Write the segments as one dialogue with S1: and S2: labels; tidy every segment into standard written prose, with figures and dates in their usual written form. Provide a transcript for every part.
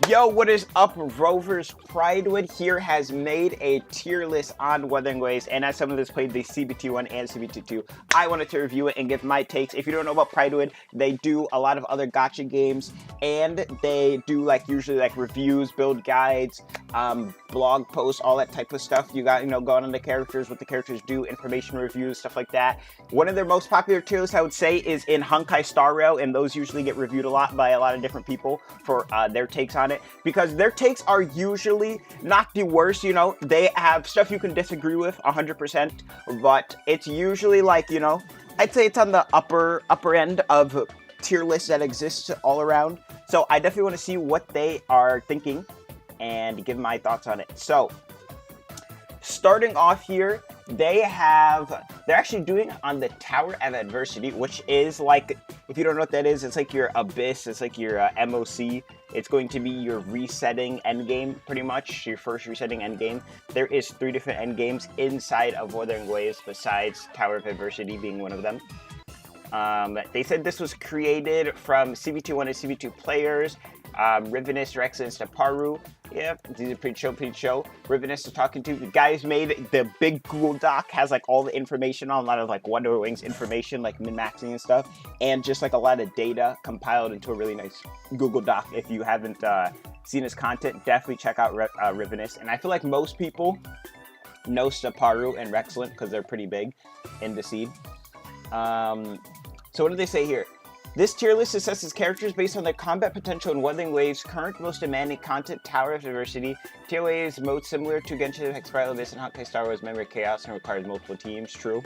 S1: Yo, what is up, Rovers? Pridewood here has made a tier list on Wuthering Waves, and as someone that's played the CBT1 and CBT2, I wanted to review it and give my takes. If you don't know about Pridewood, they do a lot of other gacha games, and they do like usually like reviews, build guides, blog posts, all that type of stuff. You got, going on the characters, what the characters do, information reviews, stuff like that. One of their most popular tier lists, I would say, is in Honkai Star Rail, and those usually get reviewed a lot by a lot of different people for their takes on it, because their takes are usually not the worst. They have stuff you can disagree with 100%, but it's usually like, I'd say it's on the upper end of tier lists that exist all around. So I definitely want to see what they are thinking and give my thoughts on it. So starting off here, they're actually doing it on the Tower of Adversity, which is like, if you don't know what that is, it's like your Abyss, it's like your MOC. It's going to be your resetting endgame, pretty much, your first resetting endgame. There is 3 different endgames inside of Wuthering Waves, besides Tower of Adversity being one of them. They said this was created from CB21 and CB2 players. Rivenus, Rex, and Staparu. Yep, these are pretty chill. Rivenus is talking to the guys made the big Google Doc, has like all the information on a lot of like Wonder Wings information, like min-maxing and stuff, and just like a lot of data compiled into a really nice Google Doc. If you haven't seen his content, definitely check out Rivenus. And I feel like most people know Staparu and Rexlent because they're pretty big in the seed. So what do they say here? This tier list assesses characters based on their combat potential in Wuthering Waves' current most demanding content, Tower of Adversity. TOA is mode similar to Genshin Expire Abyss and Honkai Star Wars Memory of Chaos and requires multiple teams. True.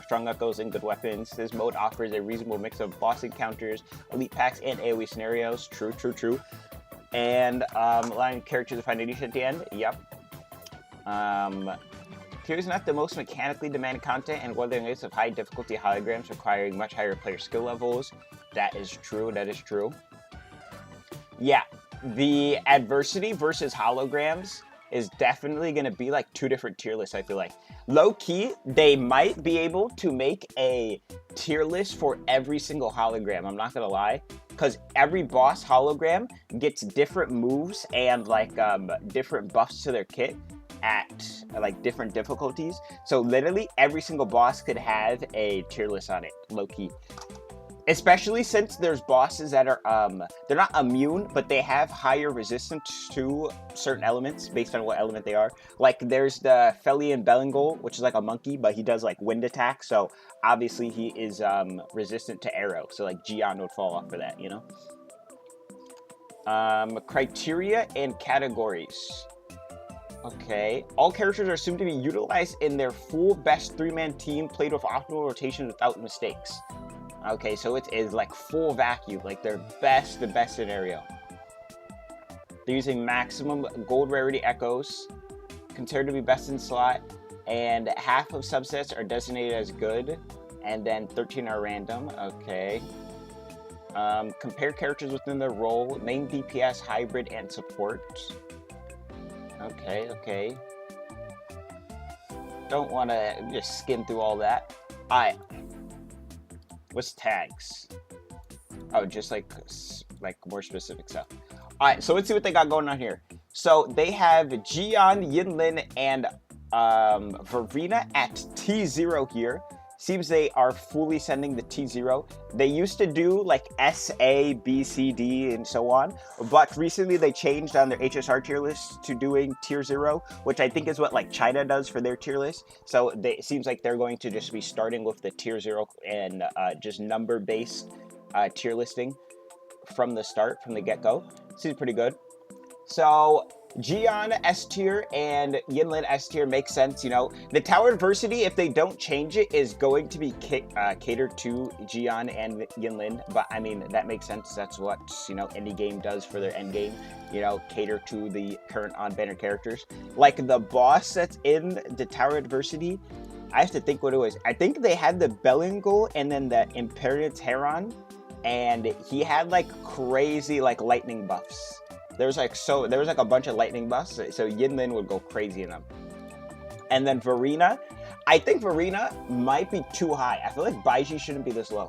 S1: Strong echoes and good weapons. This mode offers a reasonable mix of boss encounters, elite packs, and AoE scenarios. True. And allowing characters to find a niche at the end. Yep. Tier is not the most mechanically demanding content, and Wuthering Waves of high difficulty holograms requiring much higher player skill levels. That is true. Yeah, the Adversity versus holograms is definitely going to be like 2 different tier lists, I feel like. Low-key, they might be able to make a tier list for every single hologram, I'm not going to lie. Because every boss hologram gets different moves and like different buffs to their kit at like different difficulties. So literally every single boss could have a tier list on it, low-key. Especially since there's bosses that are they're not immune, but they have higher resistance to certain elements based on what element they are. Like there's the Felian Bellingol, which is like a monkey, but he does like wind attack, so obviously he is resistant to arrow, so like Gion would fall off for that, criteria and categories. Okay, all characters are assumed to be utilized in their full best 3-man team, played with optimal rotation without mistakes. Okay, so it is like full vacuum, like their the best scenario. They're using maximum gold rarity echoes, considered to be best in slot, and half of subsets are designated as good, and then 13 are random. Okay. Compare characters within their role, main DPS, hybrid, and support. Okay. Don't want to just skim through all that. Alright. What's tags? Oh, just like more specific stuff. Alright, so let's see what they got going on here. So they have Gion, Yinlin, and Verena at T0 here. Seems they are fully sending the T0. They used to do like S, A, B, C, D, and so on, but recently they changed on their HSR tier list to doing tier 0, which I think is what like China does for their tier list. So it seems like they're going to just be starting with the tier 0 and just number-based tier listing from the start, from the get-go. Seems pretty good. So Gion S tier and Yinlin S tier makes sense. The Tower Adversity, if they don't change it, is going to be catered to Gion and Yinlin, but I mean that makes sense. That's what any game does for their end game, cater to the current on banner characters. Like the boss that's in the Tower Adversity, I have to think what it was. I think they had the Bellingol and then the Imperial Heron, and he had like crazy like lightning buffs. There was like a bunch of lightning buffs, so Yinlin would go crazy in them. And then Verena, I think Verena might be too high. I feel like Baiji shouldn't be this low.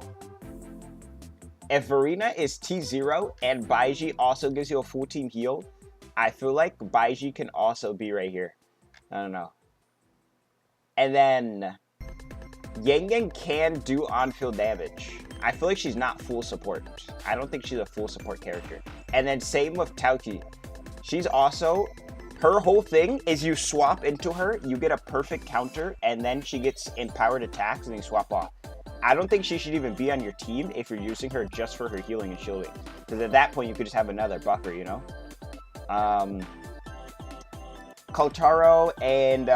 S1: If Verena is T0 and Baiji also gives you a full team heal, I feel like Baiji can also be right here. I don't know. And then Yang Yang can do on-field damage. I feel like she's not full support. I don't think she's a full support character. And then same with Taoki. She's also, her whole thing is you swap into her, you get a perfect counter, and then she gets empowered attacks and you swap off. I don't think she should even be on your team if you're using her just for her healing and shielding. Because at that point, you could just have another buffer, you know? Kotaro and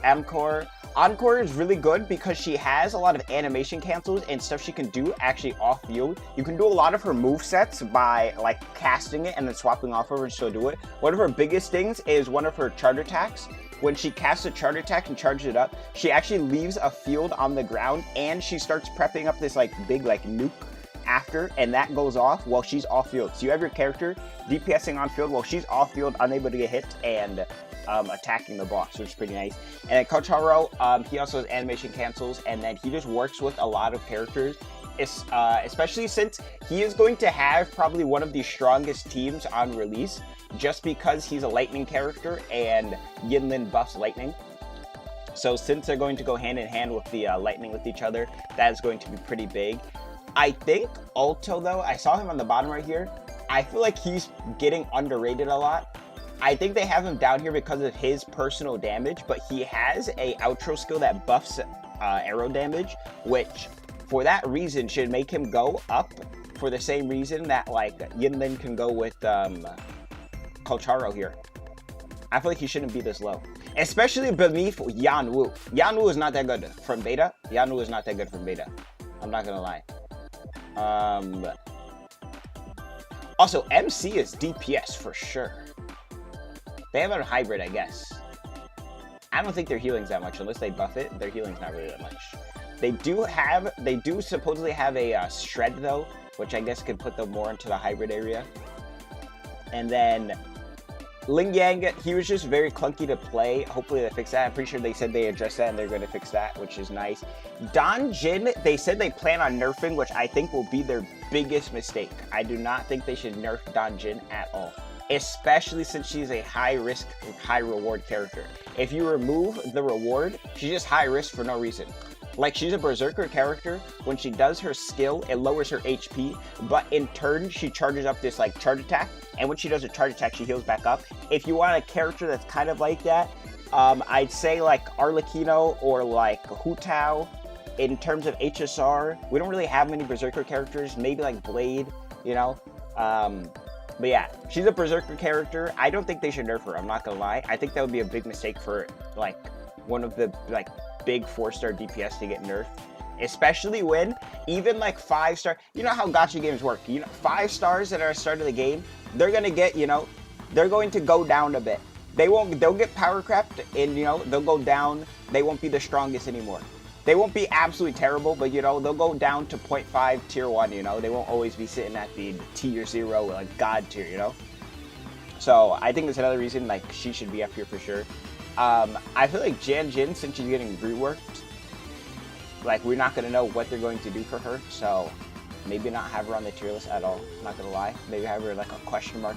S1: Amcor. Encore is really good because she has a lot of animation cancels and stuff she can do actually off field. You can do a lot of her movesets by like casting it and then swapping off of her and she'll do it. One of her biggest things is one of her charge attacks. When she casts a charge attack and charges it up, she actually leaves a field on the ground and she starts prepping up this like big like nuke after, and that goes off while she's off field. So you have your character DPSing on field while she's off field, unable to get hit and attacking the boss, which is pretty nice. And then Kotaro, he also has animation cancels, and then he just works with a lot of characters, especially since he is going to have probably one of the strongest teams on release, just because he's a lightning character and Yinlin buffs lightning. So since they're going to go hand in hand with the lightning with each other, that is going to be pretty big. I think Alto, though, I saw him on the bottom right here. I feel like he's getting underrated a lot. I think they have him down here because of his personal damage, but he has a outro skill that buffs arrow damage, which for that reason should make him go up for the same reason that like Yinlin can go with Kotaro here. I feel like he shouldn't be this low, especially beneath Yanwu. Yanwu is not that good from beta. Yanwu is not that good from beta. I'm not gonna lie. Also, MC is DPS for sure. They have a hybrid, I guess. I don't think their healing's that much. Unless they buff it, their healing's not really that much. They do supposedly have a shred, though, which I guess could put them more into the hybrid area. And then Ling Yang, he was just very clunky to play. Hopefully they fix that. I'm pretty sure they said they addressed that and they're going to fix that, which is nice. Don Jin, they said they plan on nerfing, which I think will be their biggest mistake. I do not think they should nerf Don Jin at all, especially since she's a high risk, high reward character. If you remove the reward, she's just high risk for no reason. Like, she's a berserker character. When she does her skill, it lowers her HP, but in turn, she charges up this like charge attack, and when she does her charge attack, she heals back up. If you want a character that's kind of like that, I'd say like Arlecchino or like Hu Tao. In terms of HSR, we don't really have many berserker characters, maybe like Blade, you know? But yeah, she's a berserker character. I don't think they should nerf her, I'm not gonna lie. I think that would be a big mistake for like one of the like big 4-star DPS to get nerfed. Especially when even like 5-star, you know how gacha games work. You know, 5 stars that are at the start of the game, they're gonna get, you know, they're going to go down a bit. They'll get power crept and, you know, they'll go down. They won't be the strongest anymore. They won't be absolutely terrible, but, you know, they'll go down to 0.5 tier 1, you know. They won't always be sitting at the tier 0, like god tier, you know. So I think that's another reason, like, she should be up here for sure. I feel like Jan Jin, since she's getting reworked, like, we're not going to know what they're going to do for her, so maybe not have her on the tier list at all, I'm not going to lie. Maybe have her, like, a question mark.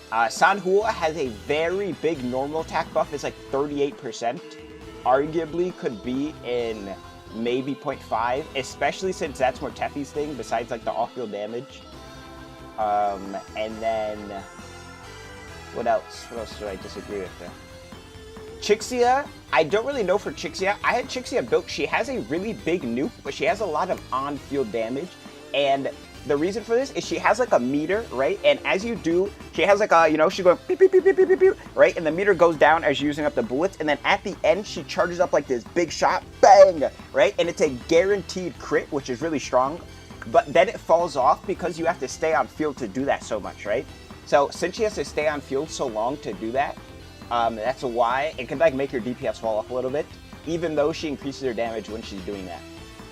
S1: Sanhua has a very big normal attack buff. It's like 38%. Arguably could be in maybe 0.5, especially since that's more Teffy's thing, besides, like, the off-field damage. And then, what else? What else do I disagree with there? Chixia, I don't really know for Chixia. I had Chixia built. She has a really big nuke, but she has a lot of on-field damage. And the reason for this is she has like a meter, right? And as you do, she has like a, you know, she's going beep, beep, beep, beep, beep, beep, beep, right? And the meter goes down as you're using up the bullets. And then at the end, she charges up like this big shot, bang, right? And it's a guaranteed crit, which is really strong. But then it falls off because you have to stay on field to do that so much, right? So since she has to stay on field so long to do that, that's why it can like make her DPS fall off a little bit, even though she increases her damage when she's doing that.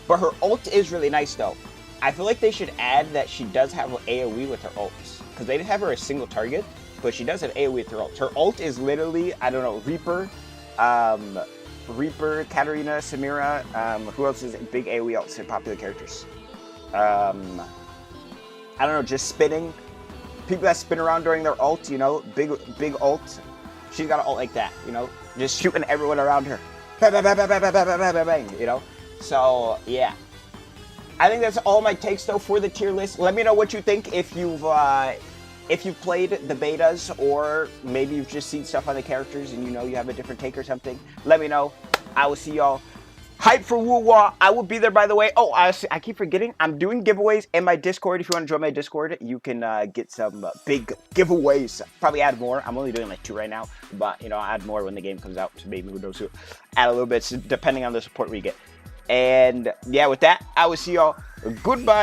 S1: But her ult is really nice though. I feel like they should add that she does have an AoE with her ults, because they didn't have her a single target, but she does have AoE with her ult. Her ult is literally, I don't know, Reaper, Katarina, Samira, who else is big AoE ults in popular characters? I don't know, just spinning. People that spin around during their ult, you know, big ult. She's got an ult like that, you know, just shooting everyone around her. Bang, bang, bang, bang, bang, bang, bang, bang, bang, bang, you know. So yeah, I think that's all my takes though for the tier list. Let me know what you think if you've played the betas, or maybe you've just seen stuff on the characters and you know you have a different take or something. Let me know. I will see y'all. Hype for wuwa. I will be there, by the way. Oh, I keep forgetting. I'm doing giveaways in my Discord. If you want to join my Discord, you can get some big giveaways. Probably add more. I'm only doing like 2 right now, but you know, I'll add more when the game comes out. So maybe who knows, who add a little bit, depending on the support we get. And yeah, with that, I will see y'all. Goodbye.